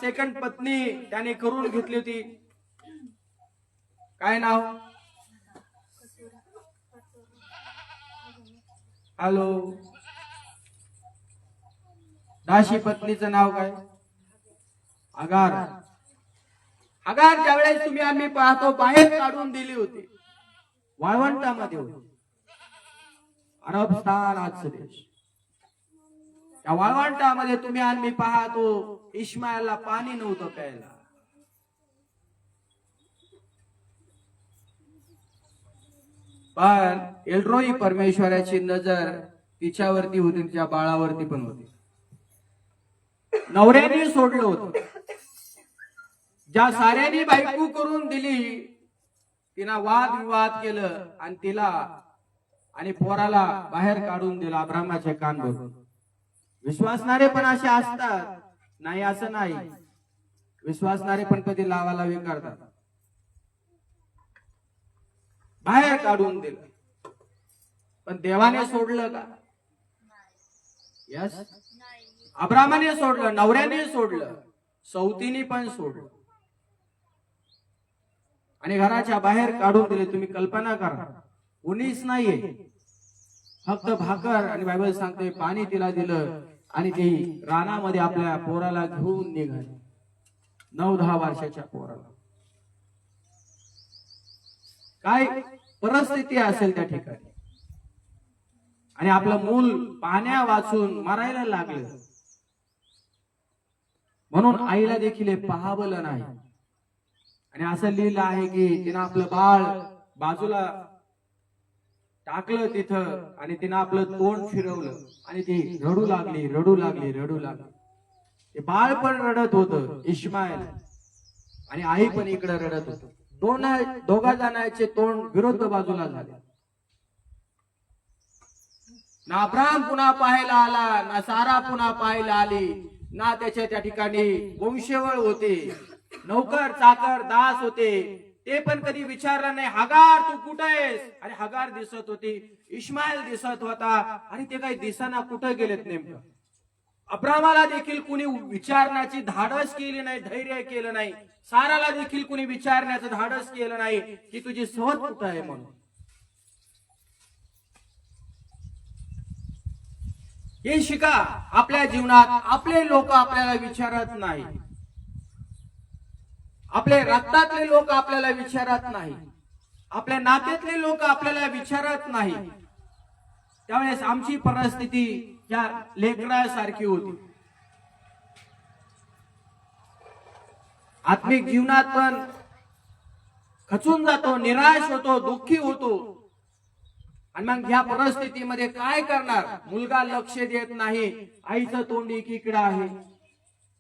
Second पत्नी त्याने करून घेतली होती. काय नाव? हॅलो, दाशी पत्नीचं नाव काय? अगार. अगार ज्यावेळेस तुम्ही आम्ही पाहतो बाहेर काढून दिली होती, वाळवंटामध्ये होती. अरबस्थान आजचा देश. त्या वाळवंटामध्ये तुम्ही आम्ही पाहतो इस्माईलला पाणी नव्हतं प्यायला. पण एल्रोई परमेश्वराची नजर तिच्यावरती होती, तिच्या बाळावरती पण होती. नवऱ्याने सोडलं होतं. ज्या साऱ्याने बायको करून दिली तिनं वाद विवाद केलं आणि तिला आणि पोराला बाहेर काढून दिला अब्रामाचे कान भरून. विश्वासणारे पण असे असतात, नाही असं नाही. विश्वासणारे पण कधी लावालावी करतात. बाहेर काढून दिलं, पण देवाने सोडलं का? यस, अब्रामाने सोडलं, नवऱ्याने सोडलं, सौतीने पण सोडलं आणि घराच्या बाहेर काढून दिले. तुम्ही कल्पना करा, कोणीच नाहीये, फक्त भाकर आणि बायबल सांगते पाणी तिला दिलं आणि ती रानामध्ये आपल्या पोराला घेऊन निघाली. 9-10 वर्षाच्या पोराला. काय परिस्थिती असेल त्या ठिकाणी. आणि आपलं मूल पाण्या वाचून मरायला लागलं, म्हणून आईला देखील हे पाहावलं नाही. आणि असं लिहिलं आहे की तिनं आपलं बाळ बाजूला टाकलं तिथं आणि तिनं आपलं तोंड फिरवलं आणि ती रडू लागली, रडू लागली, रडू लागली. ते बाळ पण रडत होतं इस्माईल आणि आई पण इकडे रडत होत. दोघा जणांचे तोंड विरुद्ध बाजूला झाले. ना अब्राम पुन्हा पाहायला आला, ना सारा पुन्हा पाहायला आली, ना त्याच्या त्या ठिकाणी वंशवळ होते, नौकर चाकर दास होते, ते पण कधी विचारलं नाही हगार तू कुठे आहेस. आणि हगार दिसत होती, इस्माईल दिसत होता आणि ते काही दिसना कुठे गेलेत नेमकं. अब्रामाला देखील कुणी विचारण्याची धाडस केली नाही, धैर्य केलं नाही. साराला देखील कुणी विचारण्याचं धाडस केलं नाही की तुझी सहज कुठं आहे म्हणून. हे शिका आपल्या जीवनात. आपले लोक आपल्याला विचारत नाही, आपले रक्तातले लोक आपल्याला विचारत नाही, आपल्या नात्यातले लोक आपल्याला विचारत नाही. त्यावेळेस आमची परिस्थिती या लेकरासारखी होती. आत्मिक जीवनात पण खचून जातो, निराश होतो, दुःखी होतो. आणि मग ह्या परिस्थितीमध्ये काय करणार? मुलगा लक्ष देत नाही, आईचं तोंड एकीकडे आहे,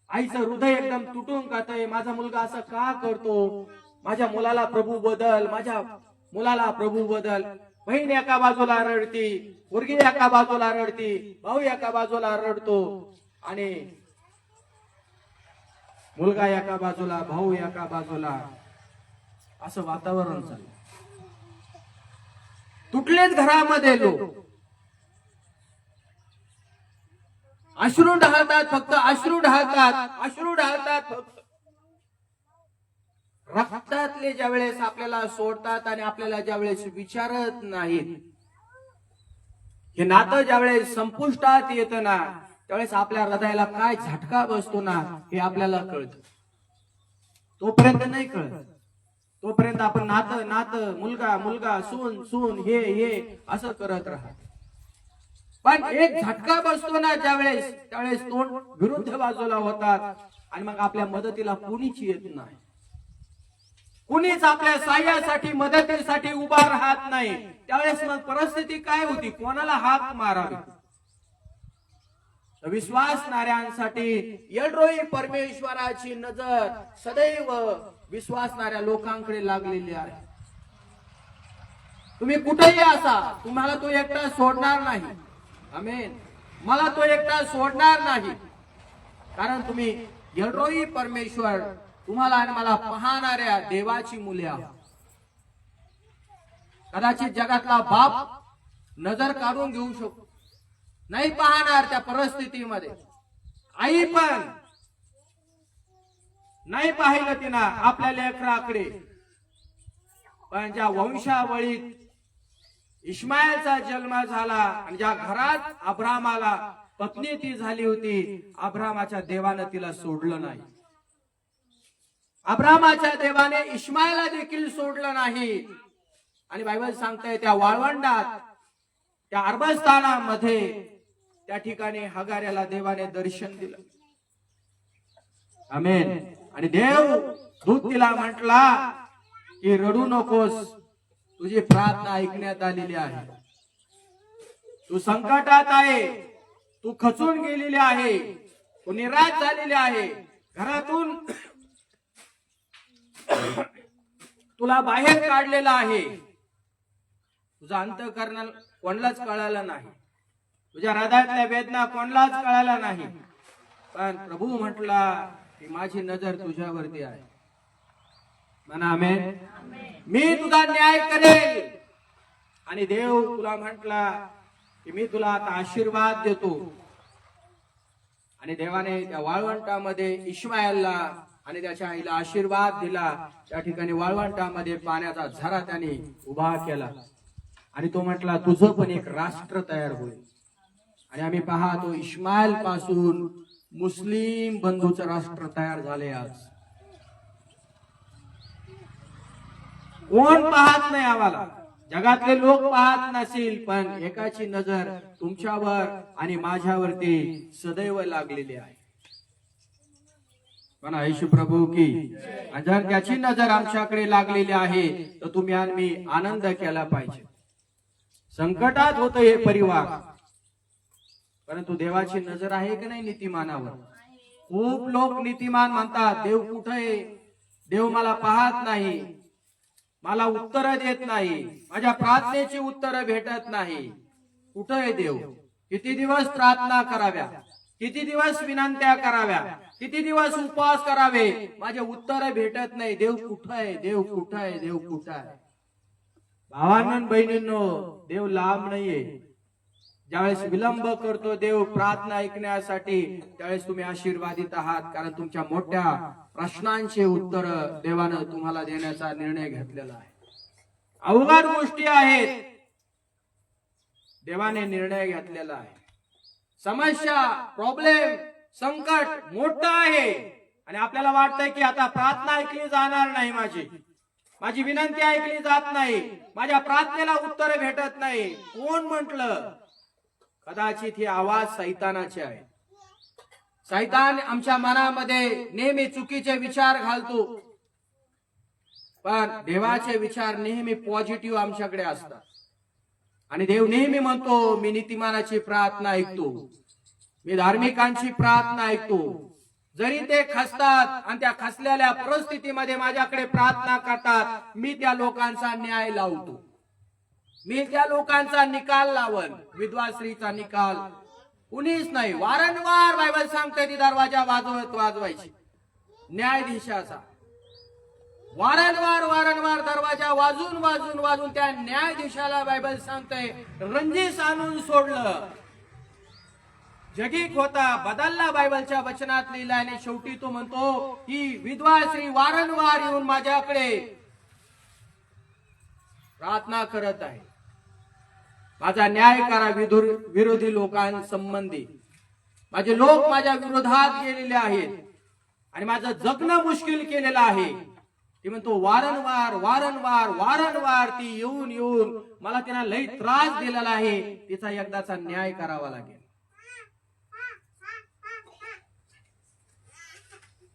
आईचं हृदय एकदम तुटून जातंय. माझा मुलगा असं का करतो? माझ्या मुलाला प्रभू बदल, माझ्या मुलाला प्रभू बदल. बहीण एका बाजूला रडती, मुलगी एका बाजूला रडती, भाऊ एका बाजूला रडतो आणि मुलगा एका बाजूला, भाऊ एका बाजूला, असं वातावरण चाललं. तुटलेत घरामध्ये लोक, अश्रू ढाळतात, फक्त अश्रू ढाळतात, अश्रू ढाळतात फक्त. रक्तातले ज्या वेळेस आपल्याला सोडतात आणि आपल्याला ज्या वेळेस विचारत नाहीत, हे नातं ज्या वेळेस संपुष्टात येतं ना, त्यावेळेस आपल्या हृदयाला काय झटका बसतो ना, हे आपल्याला कळतं. तोपर्यंत नाही कळत. तोपर्यंत आपण नातं नातं, मुलगा मुलगा, सून सून, हे असं करत राहत. पण एक झटका बसतो ना ज्यावेळेस, त्यावेळेस तोंड विरुद्ध बाजूला होतात आणि मग आपल्या मदतीला कोणीच येत नाही. कुणीच आपल्या साह्यासाठी, मदतीसाठी उभा राहत नाही. त्यावेळेस मग परिस्थिती काय होती? कोणाला हाक मारावी? विश्वासणाऱ्यांसाठी एल्रोई परमेश्वराची नजर सदैव विश्वासणाऱ्या लोकांकडे लागलेली आहे. तुम्ही कुठेही असा, तुम्हाला तो एकटा सोडणार नाही. आमेन. मला तो एकटा सोडणार नाही, कारण तुम्ही एल्रोई परमेश्वर, तुम्हाला आणि मला पाहणाऱ्या देवाची मुले आहोत. कदाचित जगातला बाप नजर काढून घेऊ शकतो, नाही पाहणार त्या परिस्थितीमध्ये. आई पण नाही पाहिलं तिनं आपल्या लेकराकडे, पण ज्या वंशावळीत इस्माईलचा जन्म झाला आणि ज्या घरात अब्रामाला पत्नी ती झाली होती, अब्रामाच्या देवानं तिला सोडलं नाही. अब्रामाच्या देवाने इस्माईलला देखील सोडलं नाही. आणि बायबल सांगताय त्या वाळवंटात, त्या अरबस्थानामध्ये, त्या ठिकाणी हगाऱ्याला देवाने दर्शन दिलं. आमेन. आणि देव दूत तिला म्हटला की रडू नकोस, तुझी प्रार्थना ऐकण्यात आलेली आहे. तू संकटात आहे, तू खचून गेलेली आहे, तू निराश झालेली आहे, घरातून तुला बाहेर काढलेला आहे. तुझा अंतःकरण कोणालाच कळाला नाही, तुझ्या हृदयातल्या वेदना कोणालाच कळाला नाही. पण प्रभू म्हटला की माझी नजर तुझ्यावरती आहे. म्हणा आमेन. मी तुझा न्याय करेल. आणि देव तुला म्हटला की मी तुला आता आशीर्वाद देतो. आणि देवाने त्या वाळवंटामध्ये इस्माईलला आणि त्याच्या आईला आशीर्वाद दिला. त्या ठिकाणी वाळवंटामध्ये पाण्याचा झरा त्याने उभा केला. आणि तो म्हटला तुझं पण एक राष्ट्र तयार होईल. आणि आम्ही पाहतो इस्माईल पासून मुस्लिम बंधूचं राष्ट्र तयार झाले. आज कोण पाहत नाही आम्हाला, जगातले लोक पाहत नसेल, पण एकाची नजर तुमच्यावर आणि माझ्यावरती सदैव लागलेली आहे. पण येशू प्रभू की जर त्याची नजर आमच्याकडे लागलेली आहे तर तुम्ही आणि आनंद केला पाहिजे. संकटात होतं हे परिवार, परंतु देवाची नजर आहे की नाही नीतिमानावर. खूप लोक नीतिमान म्हणतात देव कुठे आहे, देव मला पाहत नाही, मला उत्तर देत नाही, माझ्या प्रार्थनेची उत्तर भेटत नाही. कुठे आहे देव? किती दिवस प्रार्थना कराव्या, किती दिवस विनंत्या कराव्या, किती दिवस उपवास करावे, माझे उत्तर भेटत नाही. देव कुठे आहे, देव कुठे आहे, देव कुठे आहे? भावांनो बहिणींनो, देव लांब नाहीये. ज्यावेळेस विलंब करतो देव प्रार्थना ऐकण्यासाठी, त्यावेळेस तुम्ही आशीर्वादित आहात, कारण तुमच्या मोठ्या प्रश्नांचे उत्तर देवानं तुम्हाला देण्याचा निर्णय घेतलेला आहे. अवघड गोष्टी आहेत, देवाने निर्णय घेतलेला आहे. समस्या, प्रॉब्लेम, संकट मोठं आहे आणि आपल्याला वाटतंय की आता प्रार्थना ऐकली जाणार नाही, माझी विनंती ऐकली जात नाही, माझ्या प्रार्थनेला उत्तर भेटत नाही. कोण म्हटलं? कदाचित ही आवाज सैतानाचे आहे. सैतान आमच्या मनामध्ये नेहमी चुकीचे विचार घालतो, पण देवाचे विचार नेहमी पॉझिटिव्ह आमच्याकडे असतात. आणि देव नेहमी म्हणतो मी नीतिमानाची प्रार्थना ऐकतो, मी धार्मिकांची प्रार्थना ऐकतो. जरी ते खचतात आणि त्या खचलेल्या परिस्थितीमध्ये माझ्याकडे प्रार्थना करतात, मी त्या लोकांचा न्याय लावतो, मी त्या लोकांचा निकाल लावन. विधवा स्त्रीचा निकाल कुणीच नाही. वारंवार बायबल सांगते ती दरवाजा वाजवायची न्यायाधीशाचा. वारंवार दरवाजा वाजून त्या न्यायाधीशाला बायबल सांगते रंजीस आणून सोडलं. जगीक होता बदलला बायबलच्या वचनात लिहिला. आणि शेवटी तो म्हणतो की विधवा स्त्री वारंवार येऊन माझ्याकडे प्रार्थना करत आहे, माझा न्याय करा विरोधी लोकांसंबंधी. माझे लोक माझ्या विरोधात गेलेले आहेत आणि माझं जगणं मुश्किल केलेलं आहे. ती म्हणतो वारंवार ती येऊन मला तिला लई त्रास दिलेला आहे, तिचा एकदाचा न्याय करावा लागेल.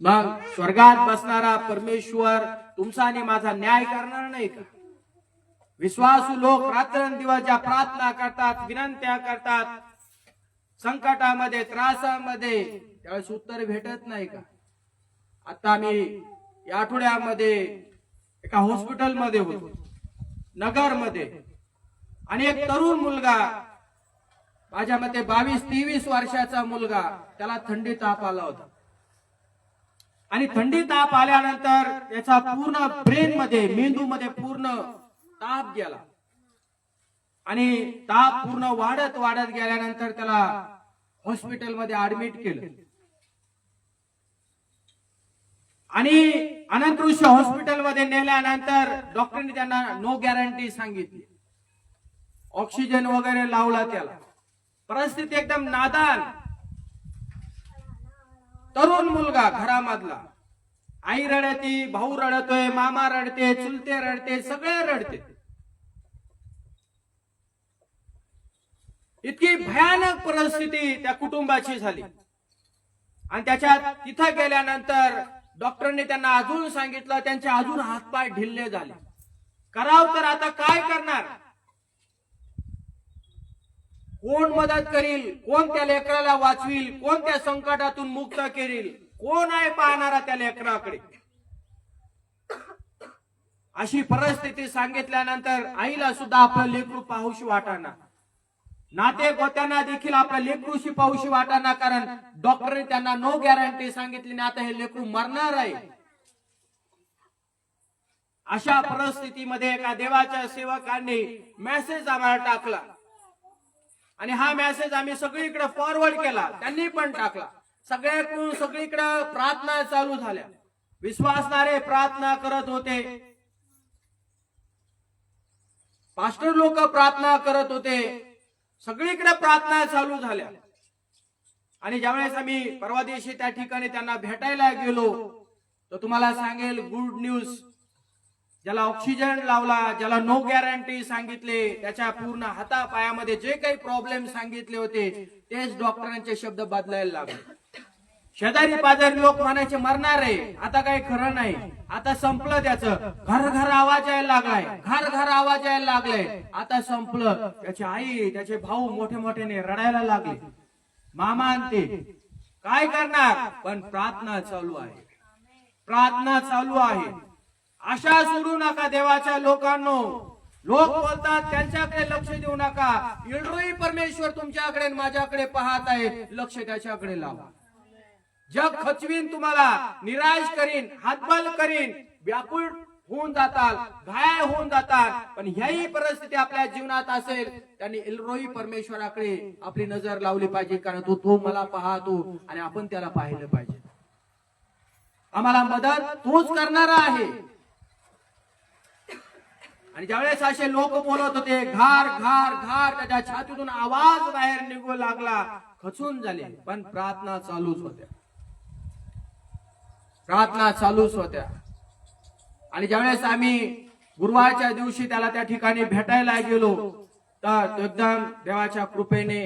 मग स्वर्गात बसणारा परमेश्वर तुमचा आणि माझा न्याय करणार नाही का? विश्वासू लोक रात्रंदिवस ज्या प्रार्थना करतात, विनंत्या करतात, संकटामध्ये, त्रासामध्ये, त्यावेळेस उत्तर भेटत नाही का? आता मी या आठवड्यामध्ये एका हॉस्पिटलमध्ये होतो, नगरमध्ये, आणि एक तरुण मुलगा, माझ्या मते 22-23 वर्षाचा मुलगा, त्याला थंडी ताप आला होता. आणि थंडी ताप आल्यानंतर त्याचा पूर्ण ब्रेन मध्ये, मेंदू मध्ये पूर्ण ताप गेला. आणि ताप पूर्ण वाढत गेल्यानंतर त्याला हॉस्पिटलमध्ये ऍडमिट केलं. आणि अनंतऋषी हॉस्पिटलमध्ये नेल्यानंतर डॉक्टरने त्यांना नो गॅरंटी सांगितली. ऑक्सिजन वगैरे लावला त्याला. परिस्थिती एकदम नादान. तरुण मुलगा घरामधला. आई रडती, भाऊ रडतोय, मामा रडते, चुलते रडते, सगळे रडते. इतकी भयानक परिस्थिती त्या कुटुंबाची झाली. आणि त्याच्यात तिथं गेल्यानंतर डॉक्टरने त्यांना अजून सांगितलं, त्यांचे अजून हातपाय ढिल्ले झाले. करावं तर आता काय करणार? कोण मदत करील? कोण त्या लेकराला वाचविल? कोण त्या संकटातून मुक्त करील? कोण आहे पाहणारा त्या लेकराकडे? अशी परिस्थिती सांगितल्यानंतर आईला सुद्धा आपलं लेकरू पाहूशी वाटाना. नाते गोत्यांना देखील आपल्या लेकरूशी पाहूशी वाटाना. कारण डॉक्टरने त्यांना नो गॅरंटी सांगितली आणि आता हे लेकरू मरणार आहे. अशा परिस्थितीमध्ये एका देवाच्या सेवकांनी मेसेज आम्हाला टाकला आणि हा मेसेज आम्ही सगळीकडे फॉरवर्ड केला. त्यांनी पण टाकला. सगळ्याकडून सगळीकडे प्रार्थना चालू झाल्या. विश्वासणारे प्रार्थना करत होते. पास्टर लोक प्रार्थना करत होते. सगळीकडे प्रार्थना चालू झाल्या. आणि ज्यावेळेस आम्ही परवा दिवशी त्या ठिकाणी त्यांना भेटायला गेलो तर तुम्हाला सांगेल गुड न्यूज. ज्याला ऑक्सिजन लावला, ज्याला नो गॅरंटी सांगितले, त्याच्या पूर्ण हातापायामध्ये जे काही प्रॉब्लेम सांगितले होते तेच डॉक्टरांचे शब्द बदलायला लागले. शेजारी पाजारी लोक म्हणायचे मरणार आहे, आता काही खरं नाही, आता संपलं त्याचं. घर घर आवाज यायला लागलाय, घर घर आवाज यायला लागलाय, आता संपलं. त्याची आई, त्याचे भाऊ मोठे मोठ्याने रडायला लागले. मामा आणते काय करणार? पण प्रार्थना चालू आहे, प्रार्थना चालू आहे. आशा सोडू नका देवाच्या लोकांनो. लोक बोलतात त्यांच्याकडे लक्ष देऊ नका. एल्रोई परमेश्वर तुमच्याकडे माझ्याकडे पाहत आहे. लक्ष त्याच्याकडे लावा. जग खचवीन, तुम्हाला निराश करीन, हातबल करीन, व्याकुळ होऊन जाताल, घायल होऊन जाताल. पण ह्याही परिस्थिती आपल्या जीवनात असेल, त्यांनी एल्रोई परमेश्वराकडे आपली नजर लावली पाहिजे. कारण तो मला पाहतो आणि आपण त्याला पाहिलं पाहिजे. आम्हाला मदत तोच करणारा आहे. आणि ज्यावेळेस असे लोक बोलत होते, घार घार घार, त्याच्या छातीतून आवाज बाहेर निघू लागला, खचून झाले. पण प्रार्थना चालूच होत्या, प्रार्थना चालूच होत्या. आणि ज्यावेळेस आम्ही गुरुवारच्या दिवशी त्याला त्या ठिकाणी भेटायला गेलो तर तो एकदम देवाच्या कृपेने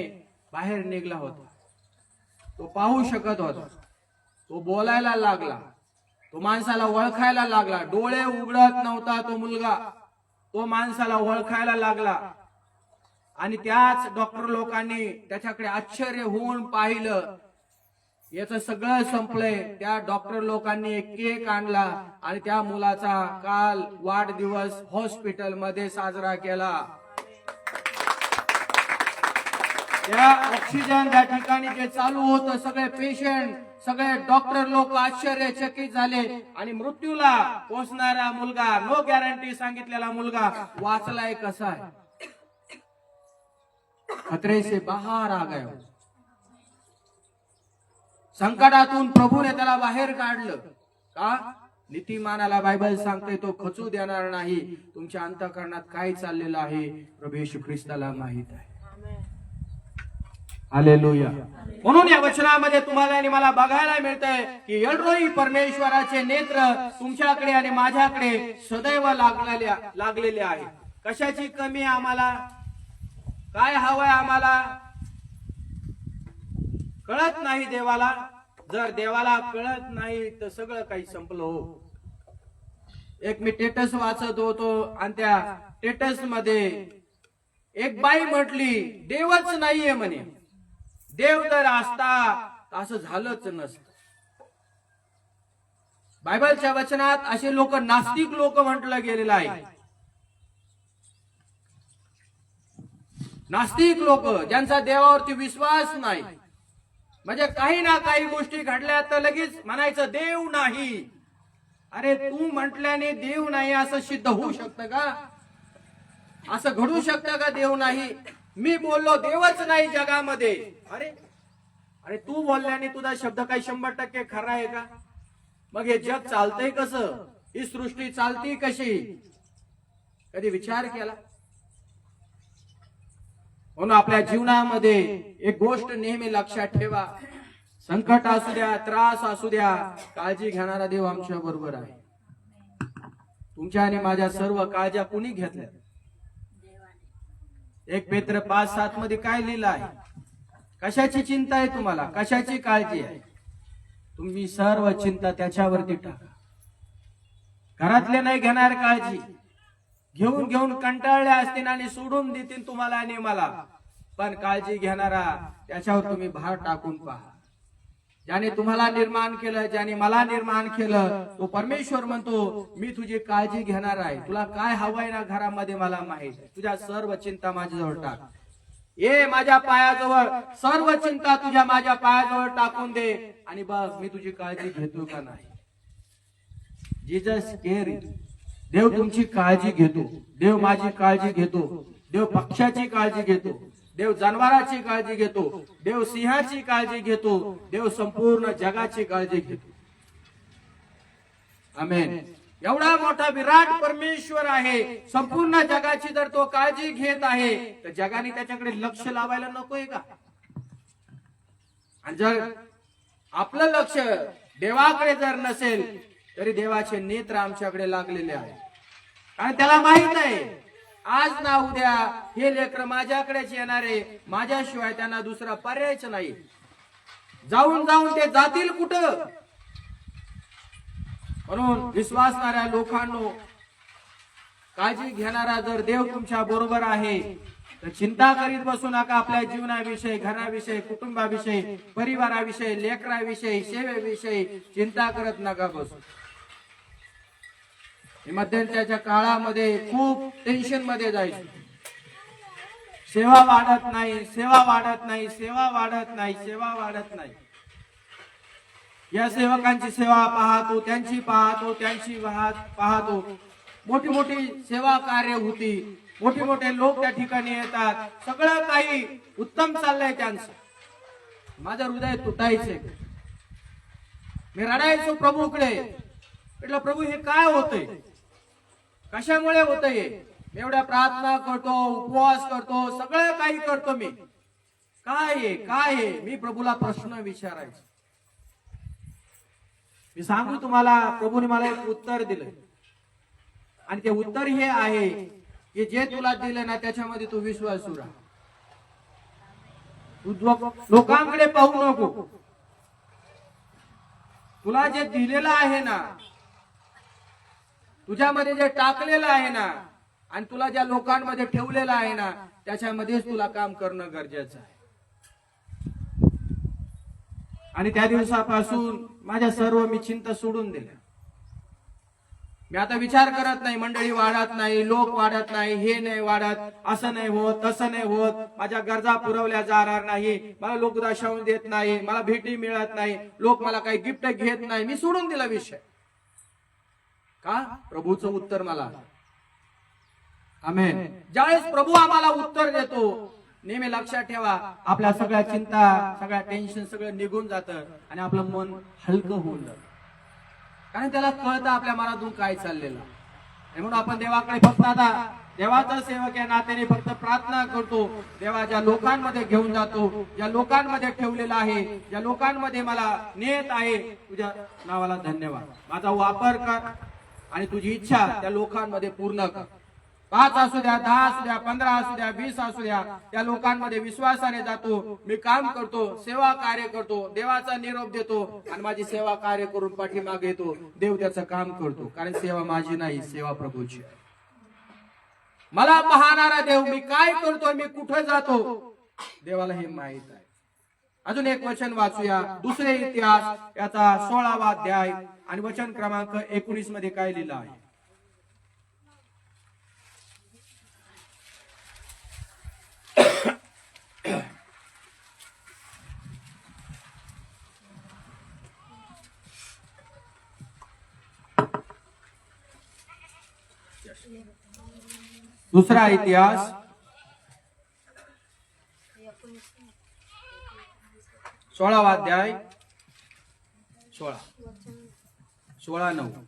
बाहेर निघला होता. तो पाहू शकत होता, तो बोलायला लागला, तो माणसाला ओळखायला लागला. डोळे उघडत नव्हता तो मुलगा, तो माणसाला ओळखायला लागला. आणि त्याच डॉक्टर लोकांनी त्याच्याकडे आश्चर्य होऊन पाहिलं, याचं सगळं संपलंय. त्या डॉक्टर लोकांनी एक केक आणला आणि त्या मुलाचा काल वाढदिवस हॉस्पिटल मध्ये साजरा केला. त्या ऑक्सिजन त्या ठिकाणी जे चालू होतं, सगळे पेशंट, सगळे डॉक्टर लोक आश्चर्यचकित झाले. आणि मृत्यूला पोहोचणारा मुलगा, नो गॅरंटी सांगितलेला मुलगा वाचलाय कसा आहे? खतरे से बाहर आ गया. संकटातून प्रभूने त्याला बाहेर काढलं. का? नीतिमानाला बायबल सांगते तो खचू देणार नाही. तुमच्या अंतःकरणात काय चाललेलं आहे प्रभू येशू ख्रिस्ताला माहित आहे. हालेलुया. म्हणून या वचनामध्ये तुम्हाला आणि मला बघायला मिळतंय की एल्रोई परमेश्वराचे नेत्र तुमच्याकडे आणि माझ्याकडे सदैव लागलेले आहे. कशाची कमी आम्हाला? काय हवंय आम्हाला? कळत नाही देवाला. जर देवाला कळत नाही तर सगळं काही संपलं हो. एक मी स्टेटस वाचत होतो आणि त्या स्टेटस मध्ये एक बाई म्हटली, देवच नाहीये म्हणे. देव जर असता असं झालंच नसतं. बायबलच्या वचनात असे लोक नास्तिक लोक म्हटलं गेलेलं आहे. नास्तिक लोक, ज्यांचा देवावरती विश्वास नाही. म्हणजे काही ना काही गोष्टी घडल्या तर लगेच म्हणायचं देव नाही. अरे तू म्हटल्याने देव नाही असं सिद्ध होऊ शकतं का? असं घडू शकतं का देव नाही? मी बोललो देवच नाही जगामध्ये. अरे अरे तू बोलल्याने तुझा शब्द काही 100% खरा आहे का? मग हे जग चालतंय कसं, ही सृष्टी चालती कशी, कधी विचार केला? म्हणून आपल्या जीवनामध्ये एक गोष्ट नेहमी लक्षात ठेवा, संकट असू द्या, त्रास असू द्या, काळजी घेणारा देव आमच्या बरोबर आहे. तुमच्या आणि माझ्या सर्व काळज्या कुणी घेतल्या? एक पेत्र 5:7 मध्ये काय लिहिलं आहे? कशाची चिंता आहे तुम्हाला, कशाची काळजी आहे? तुम्ही सर्व चिंता त्याच्यावरती टाका. घरातले नाही घेणार काळजी, घेऊन घेऊन कंटाळले असतील आणि सोडून देतील तुम्हाला आणि मला, पण काळजी घेणारा त्याच्यावर तुम्ही भार टाकून पहा. ज्याने तुम्हाला निर्माण केलं, ज्याने मला निर्माण केलं, तो परमेश्वर म्हणतो मी तुझी काळजी घेणार आहे. तुला काय हवंय ना घरामध्ये मला माहित, तुझ्या सर्व चिंता माझ्याजवळ टाक. ये माझ्या पायाजवळ, सर्व चिंता तुझ्या माझ्या पायाजवळ टाकून दे आणि बघ मी तुझी काळजी घेतो का नाही. Jesus care. देव तुमची काळजी घेतो, देव माझी काळजी घेतो, देव पक्ष्याची काळजी घेतो, देव जनावराची काळजी घेतो, देव सिंहाची काळजी घेतो, देव संपूर्ण जगाची काळजी घेतो. आमेन. एवढा मोठा विराट परमेश्वर आहे, संपूर्ण जगाची जर तो काळजी घेत आहे तर जगाने त्याच्याकडे लक्ष लावायला नकोय का? आणि जर आपलं लक्ष देवाकडे जर नसेल तरी देवाचे नेत्र आमच्याकडे लागलेले आहे. आणि त्याला माहित आहे आज ना उद्या हे लेकर माझ्याकडेच येणारे, माझ्याशिवाय त्यांना दुसरा पर्यायच नाही. जाऊन जाऊन ते जातील कुठं? म्हणून विश्वासणाऱ्या लोकांनो, काळजी घेणारा जर देव तुमच्या बरोबर आहे तर चिंता करीत बसू नका. आपल्या जीवनाविषयी, घराविषयी, कुटुंबाविषयी, परिवाराविषयी, लेकराविषयी, सेवेविषयी चिंता करत नका बसू. मध्यंतराच्या काळामध्ये खूप टेन्शन मध्ये जायचं. सेवा वाढत नाही, सेवा वाढत नाही, सेवा वाढत नाही, सेवा वाढत नाही. या सेवकांची सेवा पाहतो, त्यांची पाहतो, त्यांची पाहतो. मोठी मोठी सेवा कार्य होती, मोठे मोठे लोक त्या ठिकाणी येतात, सगळं काही उत्तम चाललंय त्यांचं. माझं हृदय तुटायचे, मी रडायचो प्रभूकडे. म्हटलं प्रभू हे काय होतंय, कशामुळे होतंय? एवढ्या प्रार्थना करतो, उपवास करतो, सगळं काही करतो, मी काय आहे? मी प्रभूला प्रश्न विचारायचो. मी सांगू तुम्हाला, प्रभूने मला एक उत्तर दिलं आणि ते उत्तर हे आहे की जे तुला दिलं ना त्याच्यामध्ये तू विश्वासू राहा. तू लोकांकडे पाहू नको. तुला जे दिलेलं आहे ना, तुझ्यामध्ये जे टाकलेलं आहे ना, आणि तुला ज्या लोकांमध्ये ठेवलेलं आहे ना, त्याच्यामध्येच तुला काम करणं गरजेचं आहे. आणि त्या दिवसापासून माझ्या सर्व मी चिंता सोडून दिल्या. मी आता विचार करत नाही, मंडळी वाढत नाही, लोक वाढत नाही, हे नाही वाढत, असं नाही होत, तसं नाही होत, माझ्या गरजा पुरवल्या जाणार नाही, मला लोक दर्शवून देत नाही, मला भेटी मिळत नाही, लोक मला काही गिफ्ट घेत नाही. मी सोडून दिला विषय. का? प्रभूचं उत्तर मला. आमेन. ज्यावेळेस प्रभू आम्हाला उत्तर देतो, नेहमी लक्षात ठेवा, आपल्या सगळ्या चिंता, सगळ्या टेन्शन सगळं निघून जातं आणि आपलं मन हलकं होऊन जातं. कारण त्याला कळतं आपल्या मनातून काय चाललेलं. म्हणून आपण देवाकडे फक्त आता देवाचा सेवक या नात्याने फक्त प्रार्थना करतो. देवा ज्या लोकांमध्ये घेऊन जातो, ज्या लोकांमध्ये ठेवलेला आहे, ज्या लोकांमध्ये मला नेत आहे, तुझ्या नावाला धन्यवाद. माझा वापर कर आणि तुझी इच्छा त्या लोकांमध्ये पूर्ण कर. 5 असू द्या, 10 असू द्या, 15 असू द्या, 20 असू द्या, त्या लोकांमध्ये विश्वासाने जातो, मी काम करतो, सेवा कार्य करतो, देवाचा निरोप देतो आणि माझी सेवा कार्य करून पाठीमागे येतो. देव त्याचं काम करतो, कारण सेवा माझी नाही, सेवा प्रभूची. मला पाहणारा देव, मी काय करतो, मी कुठे जातो, देवाला हे माहित आहे. अजून एक वचन वाचूया, दुसरे इतिहास याचा 16वा अध्याय आणि वचन क्रमांक 19 मध्ये काय लिहिलं आहे. दुसरा इतिहास 16वा अध्याय 16. 16:9.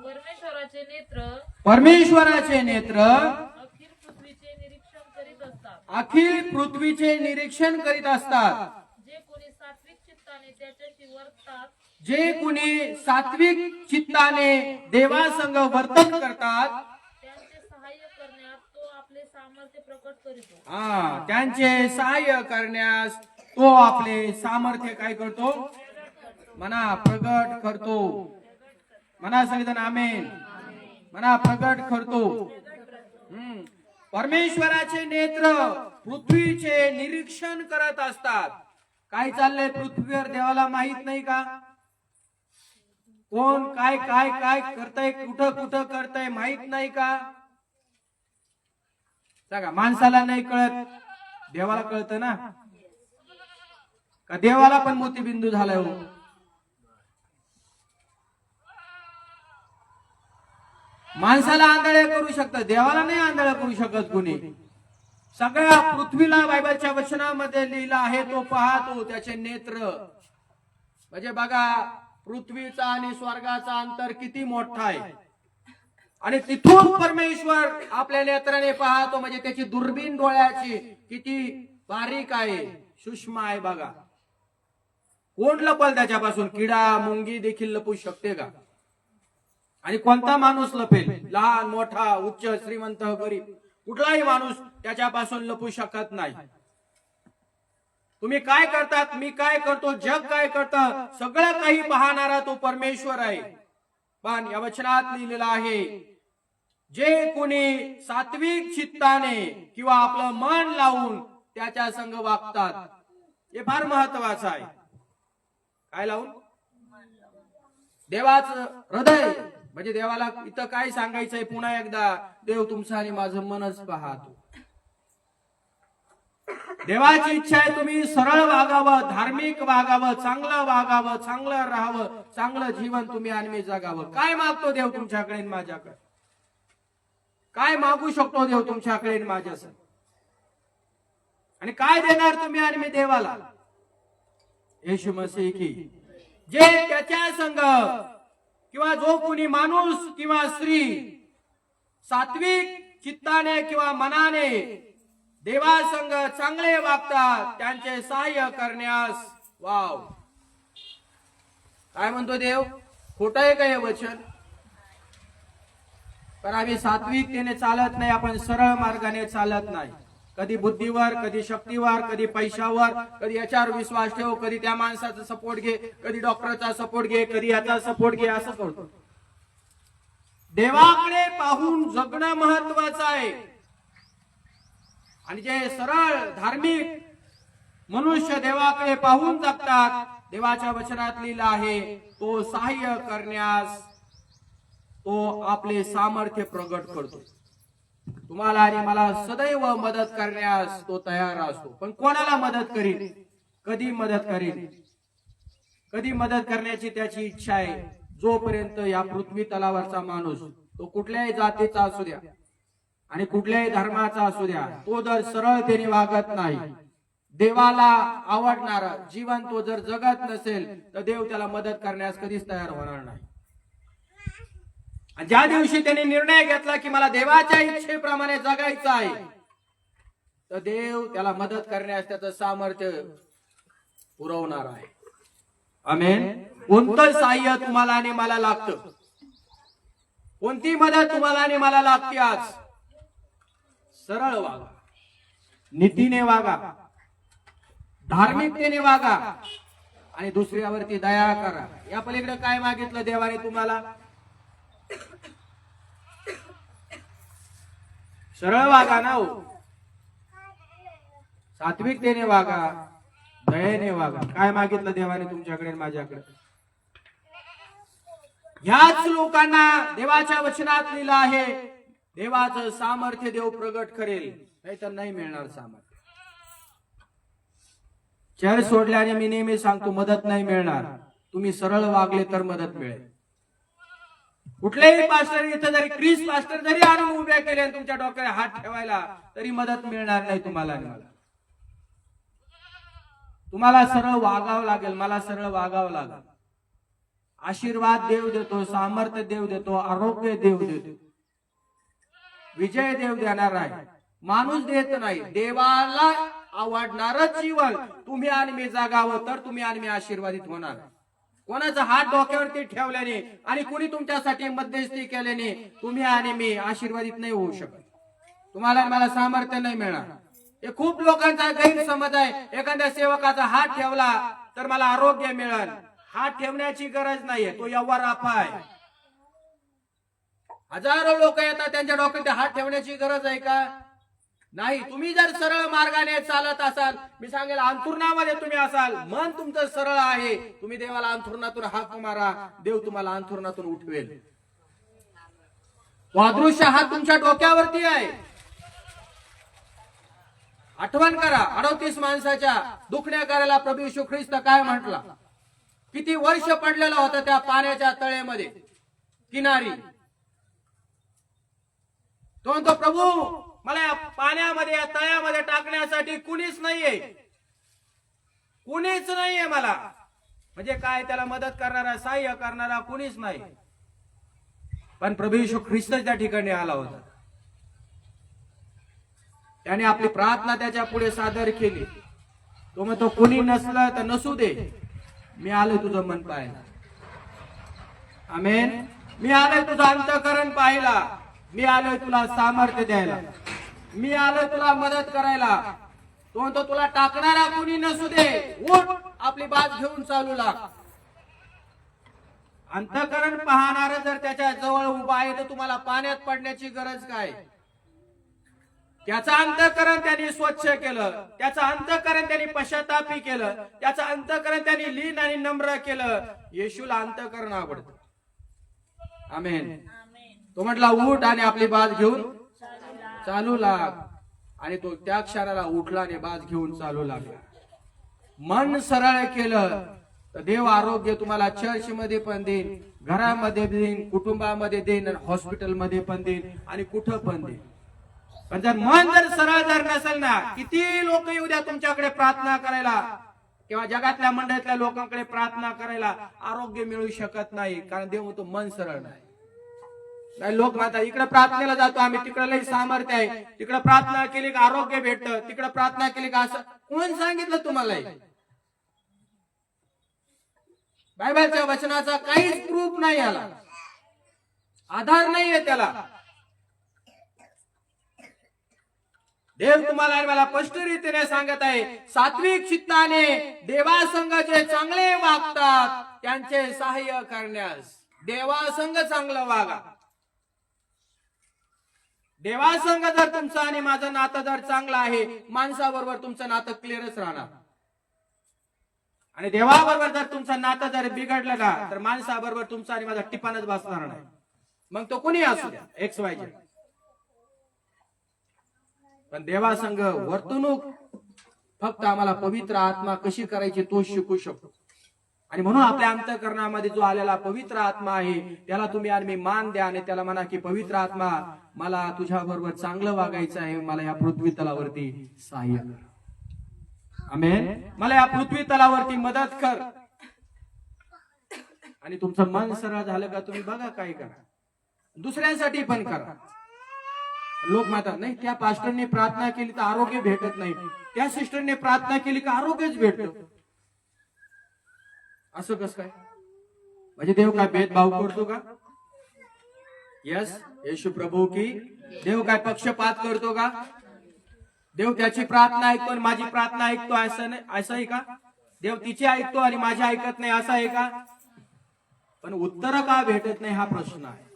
परमेश्वराचे नेत्र परमेश्वराचे नेत्र अखिल पृथ्वीचे निरीक्षण करीत असतात. अखिल पृथ्वीचे निरीक्षण करीत असतात. जे कोणी सात्विक चित्ताने त्याच्याशी वर्ततात जे कुणी सात्विक चित्ताने देवासंग वर्तन करतात त्यांचे सहाय्य करण्यात तो आपले सामर्थ्य प्रकट करीतो. त्यांचे सहाय्य करण्यास तो आपले सामर्थ्य काय करतो? म्हणा प्रगट करतो. म्हणा सगळेजण आमेन. म्हणा प्रगट करतो. परमेश्वराचे नेत्र पृथ्वीचे निरीक्षण करत असतात. काय चाललंय पृथ्वीवर देवाला माहित नाही का? कोण काय काय काय करतय, कुठं कुठं करतय माहित नाही का? सांगा. माणसाला नाही कळत, देवाला कळतं ना? का देवाला पण मोतीबिंदू झालाय हो? माणसाला आंधळे करू शकतात, देवाला नाही आंधळ करू शकत कोणी. सगळ्या पृथ्वीला बायबलच्या वचनामध्ये लिहिलं आहे, तो पाहतो, त्याचे नेत्र. म्हणजे बघा, पृथ्वीचा आणि स्वर्गाचा अंतर किती मोठा आहे. आणि तिथून परमेश्वर आपल्या नेत्राने पाहतो, म्हणजे त्याची दुर्बीण डोळ्याची किती बारीक आहे, सूक्ष्म आहे. बघा, कोण लपल त्याच्यापासून? किडा मुंगी देखील लपू शकते का? आणि कोणता माणूस लपेल? लहान मोठा, उच्च श्रीमंत गरीब, कुठलाही माणूस त्याच्यापासून लपू शकत नाही. तुम्ही काय करतात, मी काय करतो, जग काय करतं, सगळं काही पाहणारा तो परमेश्वर आहे. पण या वचनात लिहिलेलं आहे, जे कोणी सात्विक चित्ताने किंवा आपलं मन लावून त्याच्या संग वागतात. हे फार महत्वाचं आहे. काय लावून? देवाचं हृदय. म्हणजे देवाला इथं काय सांगायचंय पुन्हा एकदा? देव तुमचं आणि माझं मनच पाहतो. देवाची इच्छा आहे तुम्ही सरळ वागावं, धार्मिक वागावं, चांगलं वागावं, चांगलं राहावं, चांगलं जीवन तुम्ही आणि मी जगावं. काय मागतो देव तुमच्याकडे आणि माझ्याकडे? काय मागू शकतो देव तुमच्याकडे आणि माझ्यासाठी? आणि काय देणार तुम्ही आणि मी देवाला? येशू मसीह की जे त्याच्या संग किंवा जो कोणी माणूस किंवा स्त्री सात्विक चित्ताने किंवा मनाने देवासंग चांगले वागतात, त्यांचे सहाय्य करण्यास. वाव, काय म्हणतो देव? खोटं आहे का हे वचन? पण आम्ही सात्विकतेने चालत नाही, आपण सरळ मार्गाने चालत नाही. कधी बुद्धीवर, कधी शक्तीवर, कधी पैशावर, कधी याच्यावर विश्वास ठेव, कधी त्या माणसाचा सपोर्ट घे, कधी डॉक्टरचा सपोर्ट घे, कधी याचा सपोर्ट घे, असं करतो. देवाकडे पाहून जगणं महत्वाचं आहे. आणि जे सरळ धार्मिक मनुष्य देवाकडे पाहून जगतात, देवाच्या वचनात लिहिलं आहे, तो सहाय्य करण्यास तो आपले सामर्थ्य प्रगट करतो. तुम्हाला आणि मला सदैव मदत करण्यास तो तयार असतो. पण कोणाला मदत करील? कधी मदत करील? कधी मदत करण्याची त्याची इच्छा आहे? जोपर्यंत या पृथ्वी तलावरचा माणूस, तो कुठल्याही जातीचा असू द्या आणि कुठल्याही धर्माचा असू द्या, तो जर सरळतेने वागत नाही, देवाला आवडणारा जीवन तो जर जगत नसेल, तर देव त्याला मदत करण्यास कधीच तयार होणार नाही. ज्या दिवशी त्याने निर्णय घेतला की मला देवाच्या इच्छेप्रमाणे जगायचं आहे, तर देव त्याला मदत करण्यास त्याचं सामर्थ्य पुरवणार आहे. आमेन. कोणतं सहाय्य तुम्हाला आणि मला लागतं? कोणती मदत तुम्हाला आणि मला लागते आज? सरळ वागा, नीतीने वागा, धार्मिकतेने वागा आणि दुसऱ्यावरती दया करा. या पलीकडे काय मागितलं देवाने तुम्हाला? सरळ वागा ना हो, सात्विकतेने वागा, दयेने वागा. काय मागितलं देवाने तुमच्याकडे माझ्याकडे? ह्याच लोकांना देवाच्या वचनात लिहिलं आहे, देवाचं सामर्थ्य देव प्रगट करेल, नाही तर नाही मिळणार सामर्थ्य. चेअर सोडल्याने मी नेहमी सांगतो, मदत नाही मिळणार. तुम्ही सरळ वागले तर मदत मिळेल. कुठलेही पास्टर इथं जरी क्रिस पास्टर जरी आणून उभ्या केले तुमच्या डोक्याला हात ठेवायला, तरी मदत मिळणार नाही तुम्हाला आणि मला. तुम्हाला सरळ वागावं लागेल, मला सरळ वागावं लागेल. आशीर्वाद देव देतो, सामर्थ्य देव देतो, आरोग्य देव देतो, विजय देव देणार आहे. माणूस देत नाही. देवाला आवडणारं जीवन तुम्ही आणि मी जगावं तर तुम्ही आणि मी आशीर्वादित होणार. कोणाचा हात डोक्यावरती ठेवल्याने आणि कुणी तुमच्यासाठी मध्यस्थी केल्याने तुम्ही आणि मी आशीर्वादित नाही होऊ शकत. तुम्हाला आणि मला सामर्थ्य नाही मिळणार. हे खूप लोकांचा गैरसमज आहे. एखाद्या सेवकाचा हात ठेवला तर मला आरोग्य मिळेल. हात ठेवण्याची गरज नाहीये, तो यव्वाराफा आहे. हजारो लोक येतात, त्यांच्या डोक्यात हात ठेवण्याची गरज आहे का? नाही. तुम्ही जर सरळ मार्गाने चालत असाल, मी सांगेल अंथरुणामध्ये तुम्ही असाल, मन तुमचं सरळ आहे, तुम्ही देवाला अंथरुणातून हाक मारा, देव तुम्हाला अंथरुणातून उठवेल. तो अदृश्य हात तुमच्या डोक्यावरती आहे. आठवण करा, 38 माणसाच्या दुखण्या करायला प्रभू येशू ख्रिस्त काय म्हटला? किती वर्ष पडलेला होता त्या पाण्याच्या तळेमध्ये किनारी. तो म्हणतो, प्रभू मला या पाण्यामध्ये, या तळ्यामध्ये टाकण्यासाठी कुणीच नाहीये, कुणीच नाहीये मला. म्हणजे काय, त्याला मदत करणारा, सहाय्य करणारा कुणीच नाही. पण प्रभू येशू ख्रिस्त त्या ठिकाणी आला होता. त्याने आपली प्रार्थना त्याच्या पुढे सादर केली. तो म्हणतो, कुणी नसलं तर नसू दे, मी आलोय तुझं मन पाहायला. आमेन. मी आलोय तुझं अंतःकरण पाहायला. मी आलोय तुला सामर्थ्य द्यायला. मी आलोय तुला मदत करायला. तो म्हणतो, तुला टाकणारा कुणी नसू दे, उठ, आपली बात घेऊन चालू लाग. अंतःकरण पाहणार जर त्याच्या जवळ उभा आहे तर तुम्हाला पाण्यात पडण्याची गरज काय? त्याचं अंतःकरण त्यांनी स्वच्छ केलं, त्याचं अंतःकरण त्यांनी पश्चातापी केलं, त्याचं अंतःकरण त्यांनी लीन आणि नम्र केलं. येशूला अंतःकरण आवडतं. आमेन. तो म्हटला, उठ आणि आपली बाज घेऊन चालू लाग. आणि तो त्या क्षणाला उठला आणि बाज घेऊन चालू लागला. मन सरळ केलं तर देव आरोग्य तुम्हाला चर्चमध्ये पण देईन, घरामध्ये देईन, कुटुंबामध्ये देईन, हॉस्पिटलमध्ये पण देईन आणि कुठं पण देईन. पण जर मन जर सरळ जर नसेल ना, किती लोक येऊ द्या तुमच्याकडे प्रार्थना करायला किंवा जगातल्या मंडळातल्या लोकांकडे प्रार्थना करायला, आरोग्य मिळू शकत नाही. कारण देव म्हणतो मन सरळ नाही. नाही, लोक म्हणतात इकडे प्रार्थनेला जातो आम्ही, तिकडे लई सामर्थ्य आहे, तिकडे प्रार्थना केली का आरोग्य भेटतं, तिकडे प्रार्थना केली का असं. कोण सांगितलं तुम्हाला? बायबलच्या वचनाचा काहीच प्रूफ नाही, याला आधार नाहीये त्याला. देव तुम्हाला आणि मला स्पष्ट रीतीने सांगत आहे, सात्विक चित्ताने देवासंग जे चांगले वागतात त्यांचे सहाय्य करण्यास. देवासंग चांगलं वागा. देवासंग जर तुमचं आणि माझं नातं जर चांगलं आहे, माणसाबरोबर तुमचं नातं क्लिअरच राहणार. आणि देवाबरोबर जर तुमचं नातं जर बिघडलं ना, तर माणसाबरोबर तुमचं आणि माझा टिपानच बसणार नाही. मग तो कोणी असू द्या, XYZ. पण देवासंग वर्तणूक फक्त आम्हाला पवित्र आत्मा कशी करायची तो शिकू शकतो. आणि म्हणून आपल्या अंतःकरणामध्ये जो आलेला पवित्र आत्मा आहे त्याला तुम्ही आणि मी मान द्या आणि त्याला म्हणा की पवित्र आत्मा, मला तुझ्या बरोबर चांगलं वागायचं आहे, मला या पृथ्वी तलावरती सहाय्य कर. आमेन. मला या पृथ्वी तलावरती मदत कर. आणि तुमचं मन सरळ झालं का तुम्ही बघा काय करा, दुसऱ्यांसाठी पण करा. लोक म्हणतात नाही, त्या पास्टरने प्रार्थना केली तर आरोग्य भेटत नाही, त्या सिस्टरने प्रार्थना केली का आरोग्यच भेटत. असं कसं काय? म्हणजे देव काय भेदभाव करतो का? यस, येशू प्रभू की देव काय पक्षपात करतो का? देव त्याची प्रार्थना ऐकतो आणि माझी प्रार्थना ऐकतो असं नाही, असं आहे का? देव तिची ऐकतो आणि माझी ऐकत नाही असं आहे का? पण उत्तर का भेटत नाही हा प्रश्न आहे.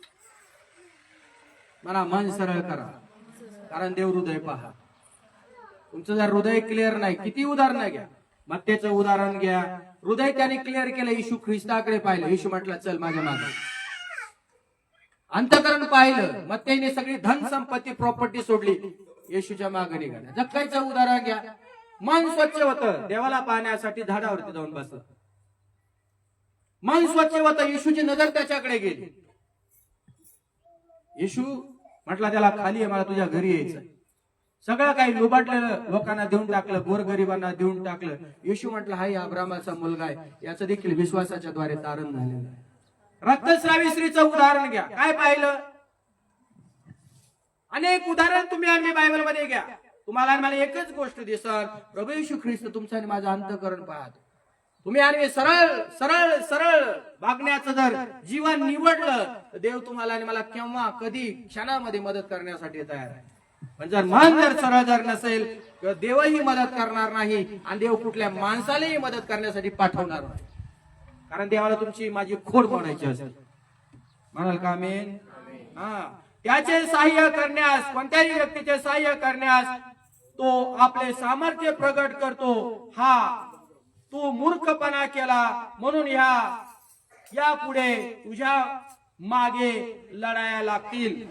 मला मन सरळ करा, कारण देव हृदय पहा. तुमचं जर हृदय क्लिअर नाही, किती उदाहरण घ्या, मत्तेचं उदाहरण घ्या, हृदय त्याने क्लिअर केलं, येशू ख्रिस्ताकडे पाहिलं, येशू म्हटलं चल माझ्या मागे. अंतःकरण पाहिलं, मत्तेने सगळी धन संपत्ती प्रॉपर्टी सोडली, येशूच्या मागे निघाला. जक्काईचं उदाहरण घ्या, मन स्वच्छ होतं, देवाला पाहण्यासाठी झाडावरती जाऊन बसलं. मन स्वच्छ होतं, येशूची नजर त्याच्याकडे गेली. येशू म्हटला त्याला खाली आहे, मला तुझ्या घरी यायचं. सगळं काही लुबाडलेलं लोकांना देऊन टाकलं, गोरगरिबांना देऊन टाकलं. येशू म्हटलं हा अब्रामाचा मुलगा आहे, याचं देखील विश्वासाच्या द्वारे तारण झालेलं आहे. रक्तस्रावी स्त्रीचं उदाहरण घ्या. काय पाहिलं? अनेक उदाहरण तुम्ही आणि बायबल मध्ये घ्या. तुम्हाला आणि मला एकच गोष्ट दिसल, प्रभू येशू ख्रिस्त तुमचं आणि माझं अंतःकरण पाहतो. तुम्ही आणि सरळ सरळ सरळ वागण्याचं जर जीवन निवडलं तर देव तुम्हाला आणि मला केव्हा कधी क्षणामध्ये मदत करण्यासाठी तयार आहे. पण जर मन जर सरळ जर नसेल तर देवही मदत करणार नाही आणि देव कुठल्या माणसालाही मदत करण्यासाठी पाठवणार नाही. कारण देवाला तुमची माझी खोड मोडायची असते. म्हणाल का आमेन? हा. त्याचे सहाय्य करण्यास, कोणत्याही व्यक्तीचे सहाय्य करण्यास तो आपले सामर्थ्य प्रगट करतो. हा तू मूर्खपणा केला म्हणून या पुढे तुझ्या मागे लढाया लागतील.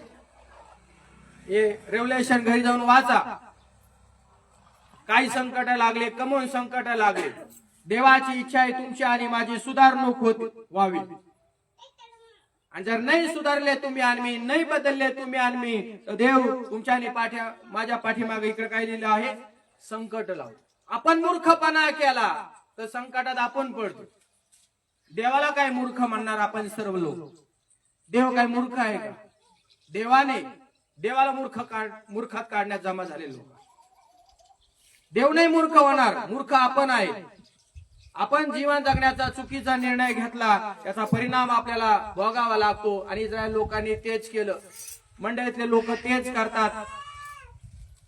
हे रेव्हलेशन घरी जाऊन वाचा. काही संकट लागले, कमवून संकट लागले. देवाची इच्छा आहे तुमची आणि माझी सुधारणूक व्हावी. आणि जर नाही सुधारले तुम्ही आणि मी, नाही बदलले तुम्ही आणि मी, तर देव तुमच्या आणि माझ्या पाठीमागे इकडे काय लिहिलं आहे? संकट लावतो. आपण मूर्खपणा केला तर संकटात आपण पडतो. देवाला काय मूर्ख म्हणणार आपण सर्व लोक? देव काय मूर्ख आहे का? देवाला मूर्खात काढण्यात जमा झाले लोक. देव नाही मूर्ख होणार, मूर्ख आपण आहे. आपण जीवन जगण्याचा चुकीचा निर्णय घेतला, त्याचा परिणाम आपल्याला भोगावा लागतो. आणि इस्रायल लोकांनी तेच केलं. मंडळीतले लोक तेच करतात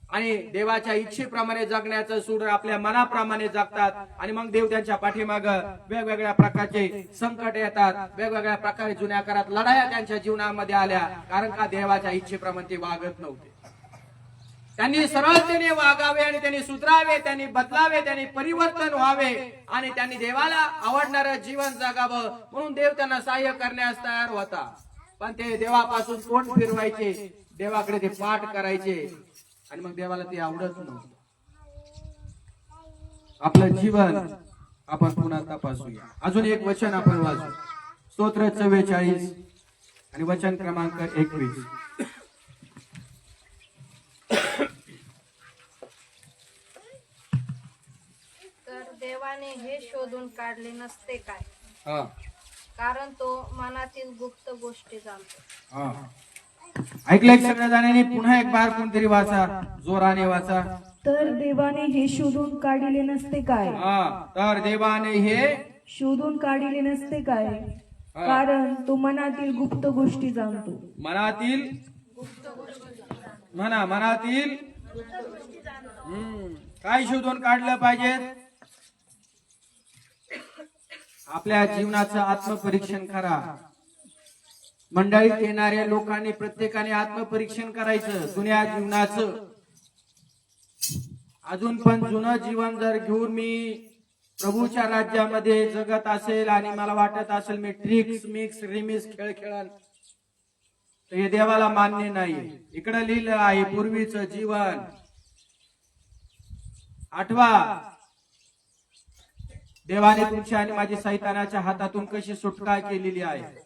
आणि देवाच्या इच्छेप्रमाणे जगण्याचं सोडून आपल्या मनाप्रमाणे जगतात. आणि मग देव त्यांच्या पाठीमागं वेगवेगळ्या प्रकारचे संकट येतात, वेगवेगळ्या प्रकारे जुन्या काळात लढाया त्यांच्या जीवनामध्ये आल्या. कारण का? देवाच्या इच्छेप्रमाणे ते वागत नव्हते. त्यांनी सरळतेने वागावे आणि त्यांनी सुधरावे, त्यांनी बदलावे, त्यांनी परिवर्तन व्हावे आणि त्यांनी देवाला आवडणारं जीवन जगावं. म्हणून देव त्यांना सहाय्य करण्यास तयार होता. पण ते देवापासून तोंड फिरवायचे, देवाकडे ते पाठ करायचे आणि मग देवाला ते आवडत नव्हतं. आपलं जीवन आपण पुन्हा तपासूया. अजून एक वचन आपण वाचू. स्तोत्र 44 आणि वचन क्रमांक 21. तर देवाने हे शोधून काढले नसते काय? हा. कारण तो मनातील गुप्त गोष्टी जाणतो. हा. ऐकलंय सगळ्या जणांनी? पुन्हा एक बार कोणतरी वाचा, जोराने वाचा. तर देवाने हे शोधून काढले नसते काय? हा. तर देवाने हे शोधून काढले नसते काय? कारण तो मनातील गुप्त गोष्टी जाणतो. मनातील मनातील काय शोधून काढलं पाहिजे? आपल्या जीवनाचं आत्मपरीक्षण करा. मंडळीत येणाऱ्या लोकांनी प्रत्येकाने आत्मपरीक्षण करायचं जुन्या जीवनाचं. अजून पण जुनं जीवन जर घेऊन मी प्रभूच्या राज्यामध्ये जगत असेल आणि मला वाटत असेल मी ट्रिक्स मिक्स रिमिक्स खेळ खेळन, तर हे देवाला मान्य नाही. इकडे लिहिलं आहे पूर्वीचं जीवन. आठवा, देवाने तुमच्या आणि माझी सैतानाच्या हातातून कशी सुटका केलेली आहे.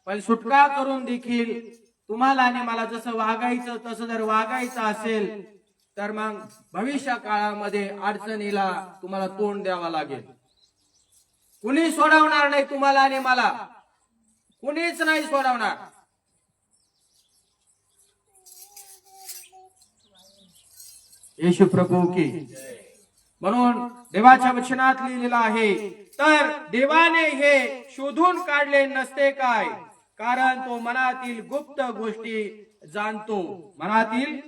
पण सुटका करून देखील तुम्हाला आणि मला जसं वागायचं तसं जर वागायचं असेल तर मग भविष्य काळामध्ये अडचणीला तुम्हाला तोंड द्यावं लागेल. कुणी सोडवणार नाही तुम्हाला आणि मला, कुणीच नाही सोडवणार. येशू प्रभू की. म्हणून देवाच्या वचनात लिहिलेलं आहे, तर देवाने हे शोधून काढले नसते काय? कारण तो मनातील गुप्त गोष्टी जाणतो. मनातील.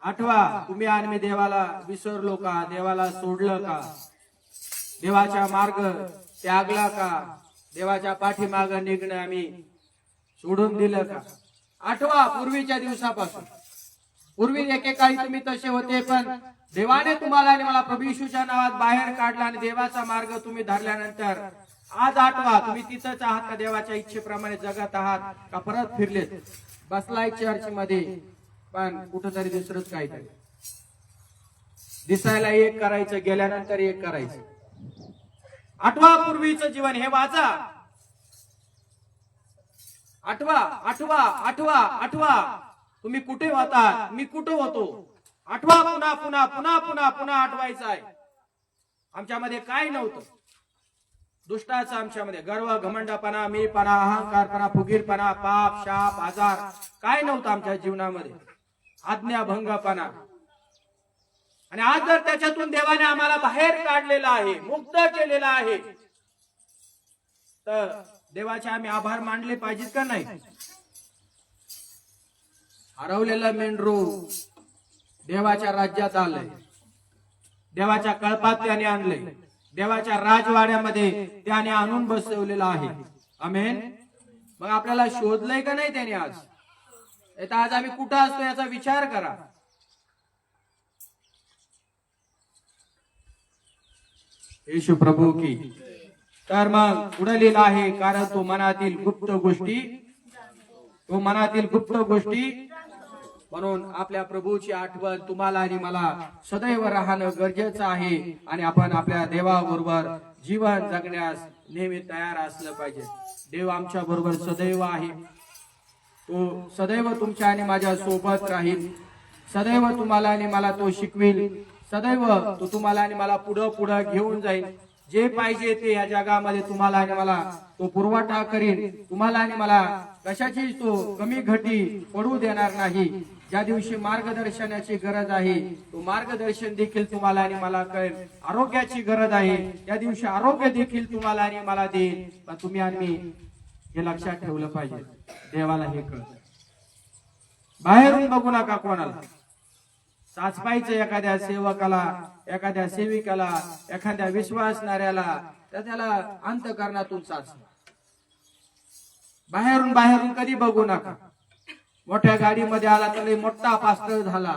आठवा, तुम्ही आणि मी देवाला विसरलो का? देवाला सोडलं का? देवाचा मार्ग त्यागला का? देवाच्या पाठीमाग निघणं आम्ही सोडून दिलं का? आठवा, पूर्वीच्या दिवसापासून. पूर्वी एकेकाळी तुम्ही तसे होते, पण देवाने तुम्हाला आणि मला प्रभू येशूच्या नावात बाहेर काढला आणि देवाचा मार्ग तुम्ही धरल्यानंतर आज आठवा, तुम्ही तिथंच आहात का? देवाच्या इच्छेप्रमाणे जगत आहात का? परत फिरलेत? बसलाय चर्च मध्ये पण कुठंतरी दुसरंच काहीतरी. दिसायला एक करायचं, गेल्यानंतर एक करायचं. आठवा, पूर्वीचं जीवन. हे वाचा. आठवा आठवा आठवा आठवा. तुम्ही कुठे होता? मी कुठे होतो? आठवा. पुन्हा पुन्हा पुन्हा पुन्हा पुन्हा आठवायचं आहे. आमच्यामध्ये काय नव्हतं. दुष्टाचा आमच्यामध्ये गर्व, घमंडपणा, मीपणा, अहंकारपणा, फुगीरपणा, पाप, शाप, आजार काय नव्हतं आमच्या जीवनामध्ये. आज्ञाभंगपणा. आणि आज जर त्याच्यातून देवाने आम्हाला बाहेर काढलेलं आहे, मुक्त केलेलं आहे, तर देवाचे आम्ही आभार मानले पाहिजेत का नाही? हरवलेलं मेंढरू देवाच्या राज्यात आलंय, देवाच्या कळपात त्याने आणले, देवाच्या राजवाड्यामध्ये त्याने आणून बसवलेलं आहे. आमेन. मग आपल्याला शोधलंय का नाही त्याने आज? आज आम्ही कुठं असतो याचा विचार करा. येशू प्रभू की. तर मग पुढे लिहिलं आहे, कारण तो मनातील गुप्त गोष्टी, तो मनातील गुप्त गोष्टी. म्हणून आपल्या प्रभूची आठवण तुम्हाला आणि मला सदैव राहणं गरजेचं आहे. आणि आपण आपल्या देवाबरोबर जीवन जगण्यास नेहमी तयार असलं पाहिजे. देव आमच्या बरोबर सदैव आहे. तो सदैव तुमच्या आणि माझ्या सोबत राहील. सदैव तुम्हाला आणि मला तो शिकवेल. सदैव तो तुम्हाला आणि मला पुढं पुढं घेऊन जाईल. जे पाहिजे ते या जगामध्ये तुम्हाला आणि मला तो पुरवठा करील. तुम्हाला आणि मला कशाची तो कमी घटी पडू देणार नाही. ज्या दिवशी मार्गदर्शनाची गरज आहे तो मार्गदर्शन देखील तुम्हाला आणि मला कळेल. आरोग्याची गरज आहे त्या दिवशी आरोग्य देखील तुम्हाला आणि मला देईल. पण तुम्ही आणि मी हे लक्षात ठेवलं पाहिजे. देवाला हे कळतं. बाहेरून बघू नका कोणाला. साचपायचं एखाद्या सेवकाला, एखाद्या सेविकाला, एखाद्या विश्वासणाऱ्याला, तर त्याला अंतःकरणातून साच. बाहेरून कधी बघू नका. मोठ्या गाडीमध्ये आला तर लय मोठा पास्टर झाला,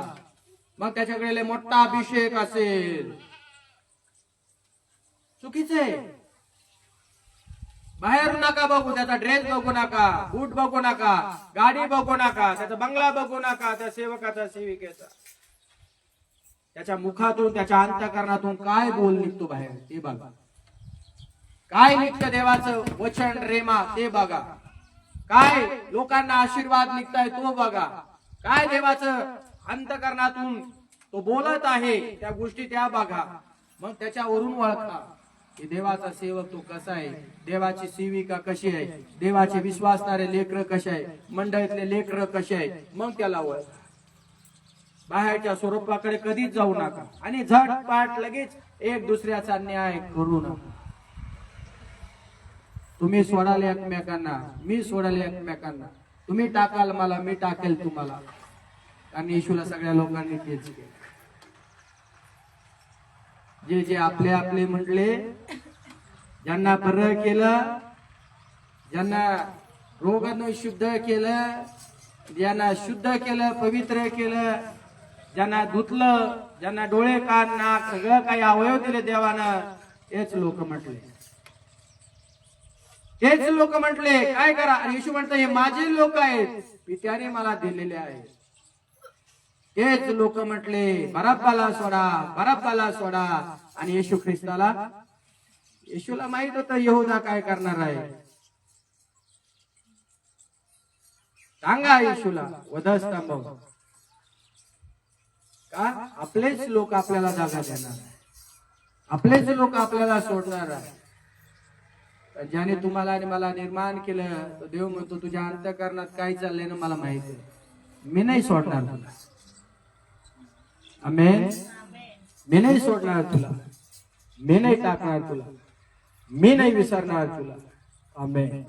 मग त्याच्याकडे लय मोठा अभिषेक असेल, चुकीचं आहे. बाहेरून नका बघू, त्याचा ड्रेस बघू नका, बूट बघू नका, गाडी बघू नका, त्याचा बंगला बघू नका, त्या सेवकाचा, सेविकेचा. त्याच्या मुखातून, त्याच्या अंतःकरणातून काय बोल निघतो बाहेर ते बघा. काय निघतं देवाचं वचन रेमा ते बघा. काय लोकांना आशीर्वाद निघताय तो बघा. काय देवाचं अंतःकरणातून तो बोलत आहे त्या गोष्टी त्या बघा. मग त्याच्यावरून ओळखा की देवाचा सेवक तो कसा आहे, देवाची सेविका कशी आहे, देवाचे विश्वासणारे लेकरं कसे आहे, मंडळीतले लेकरं कसे आहे. मग त्याला ओळखा. बाहेरच्या स्वरूपाकडे कधीच जाऊ नका आणि झटपट लगेच एक दुसऱ्याचा न्याय करू नका. तुम्ही सोडाल एकमेकांना, मी सोडाल एकमेकांना. तुम्ही टाकाल मला, मी टाकेल तुम्हाला. आणि येशूला सगळ्या लोकांनी तेच केलं. जे जे आपले आपले म्हटले, ज्यांना बरं केलं, ज्यांना रोगानं शुद्ध केलं, ज्यांना शुद्ध केलं, पवित्र केलं, ज्यांना धुतलं, ज्यांना डोळे, कान, नाक सगळं काही अवयव दिले देवानं, हेच लोक म्हटले. हेच लोक म्हटले काय करा. आणि येशू म्हणतो हे माझे लोक आहेत, पित्याने मला दिलेले आहेत. हेच लोक म्हटले बरब्बाला सोडा, बरब्बाला सोडा. आणि येशू ख्रिस्ताला, येशूला माहित होतं यहूदा काय करणार आहे. सांगा येशूला वधस्तंभ का? आपलेच लोक आपल्याला जागा देणार, आपलेच लोक आपल्याला सोडणार आहे. ज्याने तुम्हाला आणि मला निर्माण केलं, तो देव म्हणतो तुझ्या अंतःकरणात काय चाललंय ना मला माहिती आहे. मी नाही सोडणार तुला. आमेन. मी नाही सोडणार तुला, मी नाही टाकणार तुला, मी नाही विसरणार तुला. आमेन.